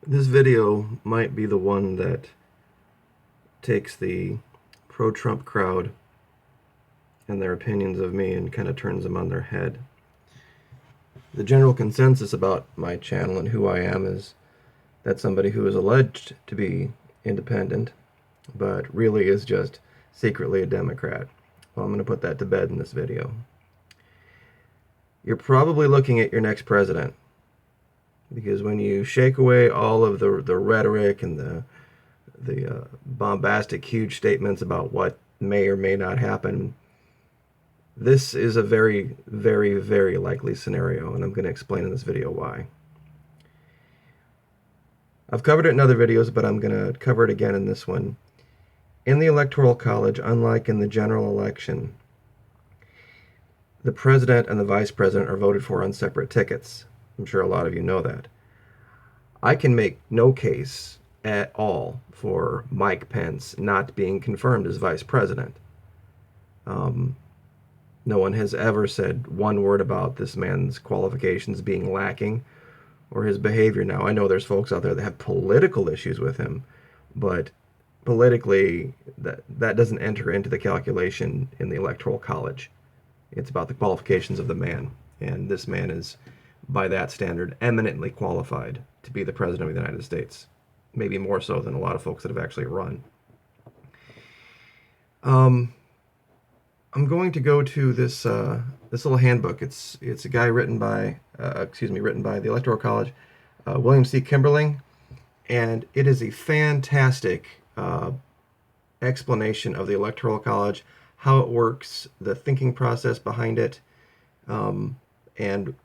This video might be the one that takes the pro-Trump crowd and their opinions of me and kind of turns them on their head. The general consensus about my channel and who I am is that somebody who is alleged to be independent, but really is just secretly a Democrat. Well, I'm going to put that to bed in this video. You're probably looking at your next president, because when you shake away all of the rhetoric and the bombastic, huge statements about what may or may not happen, this is a very, very, very likely scenario, and I'm going to explain in this video why. I've covered it in other videos, but I'm going to cover it again in this one. In the Electoral College, unlike in the general election, the president and the vice president are voted for on separate tickets. I'm sure a lot of you know that. I can make no case at all for Mike Pence not being confirmed as vice president. No one has ever said one word about this man's qualifications being lacking or his behavior. Now, I know there's folks out there that have political issues with him, but politically, that doesn't enter into the calculation in the Electoral College. It's about the qualifications of the man, and this man is, by that standard, eminently qualified to be the president of the United States. Maybe more so than a lot of folks that have actually run. I'm going to go to this little handbook. It's a guy written by the Electoral College, William C. Kimberling, and it is a fantastic explanation of the Electoral College, how it works, the thinking process behind it, and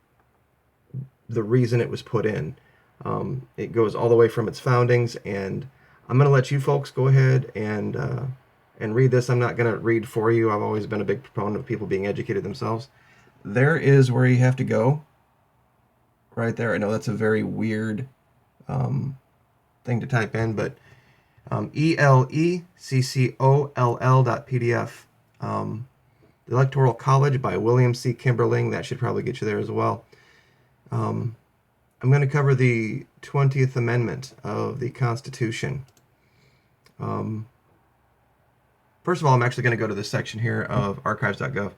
the reason it was put in. It goes all the way from its foundings, and I'm going to let you folks go ahead and read this. I'm not going to read for you. I've always been a big proponent of people being educated themselves. There is where you have to go. Right there. I know that's a very weird thing to type in, but eleccoll.pdf. The Electoral College by William C. Kimberling. That should probably get you there as well. I'm going to cover the 20th Amendment of the Constitution. First of all, I'm actually going to go to this section here of archives.gov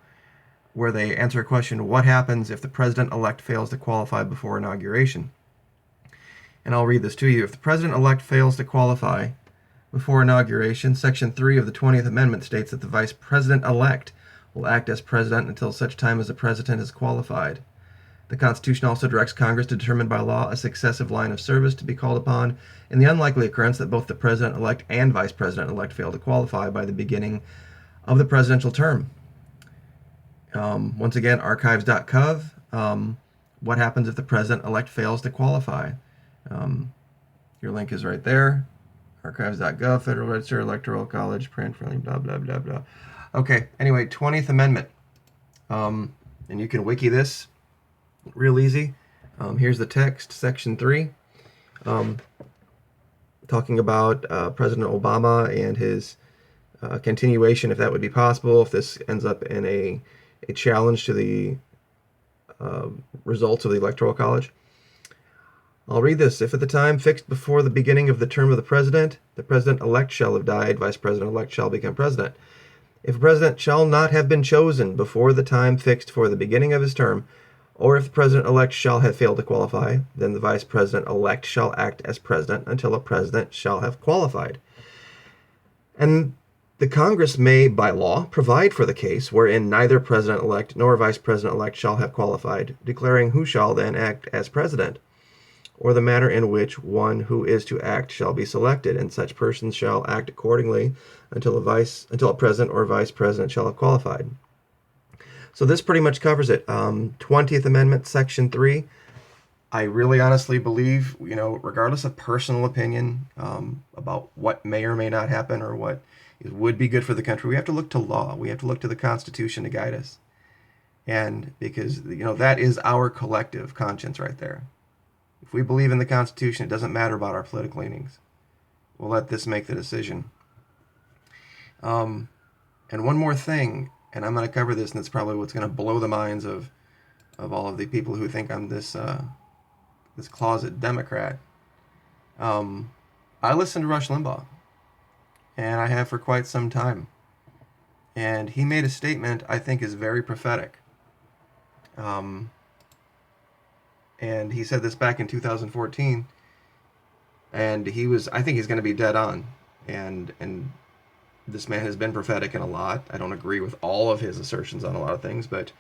where they answer a question: what happens if the president-elect fails to qualify before inauguration? And I'll read this to you. If the president-elect fails to qualify before inauguration, Section 3 of the 20th Amendment states that the vice president-elect will act as president until such time as the president is qualified. The Constitution also directs Congress to determine by law a successive line of service to be called upon in the unlikely occurrence that both the president-elect and vice president-elect fail to qualify by the beginning of the presidential term. Once again, archives.gov. What happens if the president-elect fails to qualify? Your link is right there. Archives.gov, Federal Register, Electoral College, print, blah, blah, blah, blah. Okay, anyway, 20th Amendment. And you can wiki this real easy. Here's the text, Section 3, talking about President Obama and his continuation, if that would be possible, if this ends up in a challenge to the results of the Electoral College. I'll read this. If at the time fixed before the beginning of the term of the president-elect shall have died, vice president-elect shall become president. If a president shall not have been chosen before the time fixed for the beginning of his term, or if the president-elect shall have failed to qualify, then the vice president-elect shall act as president until a president shall have qualified. And the Congress may, by law, provide for the case wherein neither president-elect nor vice president-elect shall have qualified, declaring who shall then act as president, or the manner in which one who is to act shall be selected, and such persons shall act accordingly until a president or vice president shall have qualified. So this pretty much covers it. 20th Amendment, Section 3. I really honestly believe, regardless of personal opinion about what may or may not happen or what would be good for the country, we have to look to law. We have to look to the Constitution to guide us. And because, that is our collective conscience right there. If we believe in the Constitution, it doesn't matter about our political leanings. We'll let this make the decision. And one more thing, and I'm going to cover this, and it's probably what's going to blow the minds of all of the people who think I'm this closet Democrat. I listen to Rush Limbaugh, and I have for quite some time. And he made a statement I think is very prophetic. Um, and he said this back in 2014, and I think he's going to be dead on. And this man has been prophetic in a lot. I don't agree with all of his assertions on a lot of things, but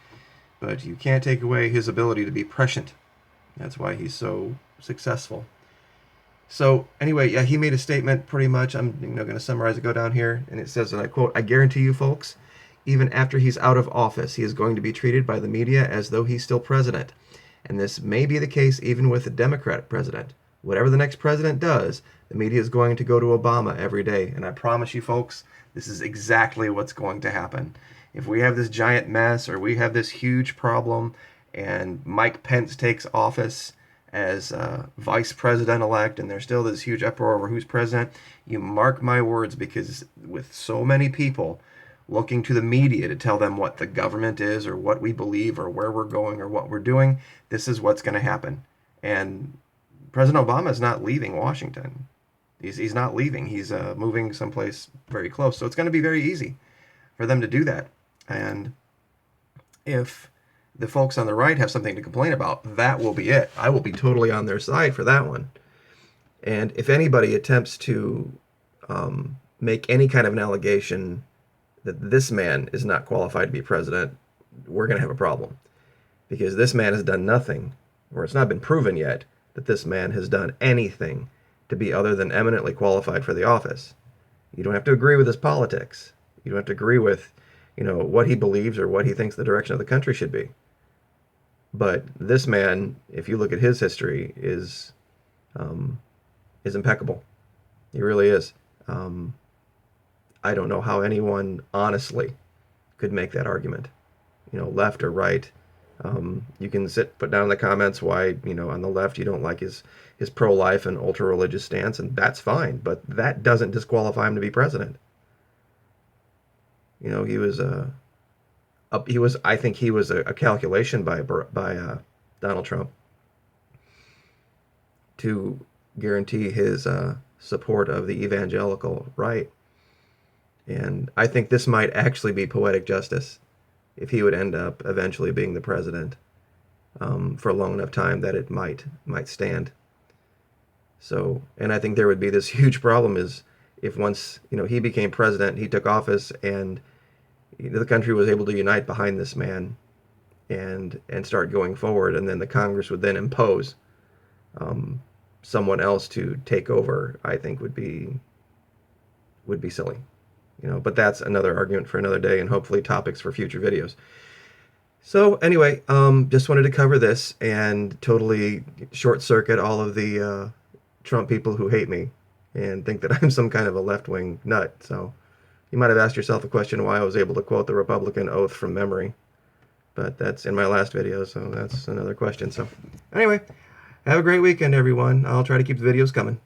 you can't take away his ability to be prescient. That's why he's so successful. So anyway, yeah, he made a statement pretty much. I'm going to summarize it. Go down here, and it says, and I quote: "I guarantee you, folks, even after he's out of office, he is going to be treated by the media as though he's still president, and this may be the case even with the Democratic president. Whatever the next president does, the media is going to go to Obama every day, and I promise you, folks, this is exactly what's going to happen. If we have this giant mess or we have this huge problem, and Mike Pence takes office." As vice president elect, and there's still this huge uproar over who's president. You mark my words, because with so many people looking to the media to tell them what the government is, or what we believe, or where we're going, or what we're doing, this is what's going to happen. And President Obama is not leaving Washington. He's not leaving. He's moving someplace very close. So it's going to be very easy for them to do that. And if the folks on the right have something to complain about, that will be it. I will be totally on their side for that one. And if anybody attempts to make any kind of an allegation that this man is not qualified to be president, we're going to have a problem. Because this man has done nothing, or it's not been proven yet, that this man has done anything to be other than eminently qualified for the office. You don't have to agree with his politics. You don't have to agree with, what he believes or what he thinks the direction of the country should be. But this man, if you look at his history, is impeccable. He really is. I don't know how anyone honestly could make that argument, left or right. You can put down in the comments why, on the left you don't like his pro-life and ultra-religious stance, and that's fine. But that doesn't disqualify him to be president. I think he was a calculation by Donald Trump to guarantee his support of the evangelical right. And I think this might actually be poetic justice if he would end up eventually being the president for a long enough time that it might stand. So, and I think there would be this huge problem is if once, he became president, he took office, and the country was able to unite behind this man and start going forward, and then the Congress would then impose someone else to take over, I think would be silly. But that's another argument for another day, and hopefully topics for future videos. So anyway, just wanted to cover this and totally short circuit all of the Trump people who hate me and think that I'm some kind of a left-wing nut. So you might have asked yourself a question why I was able to quote the Republican oath from memory, but that's in my last video, so that's another question. So anyway, have a great weekend, everyone. I'll try to keep the videos coming.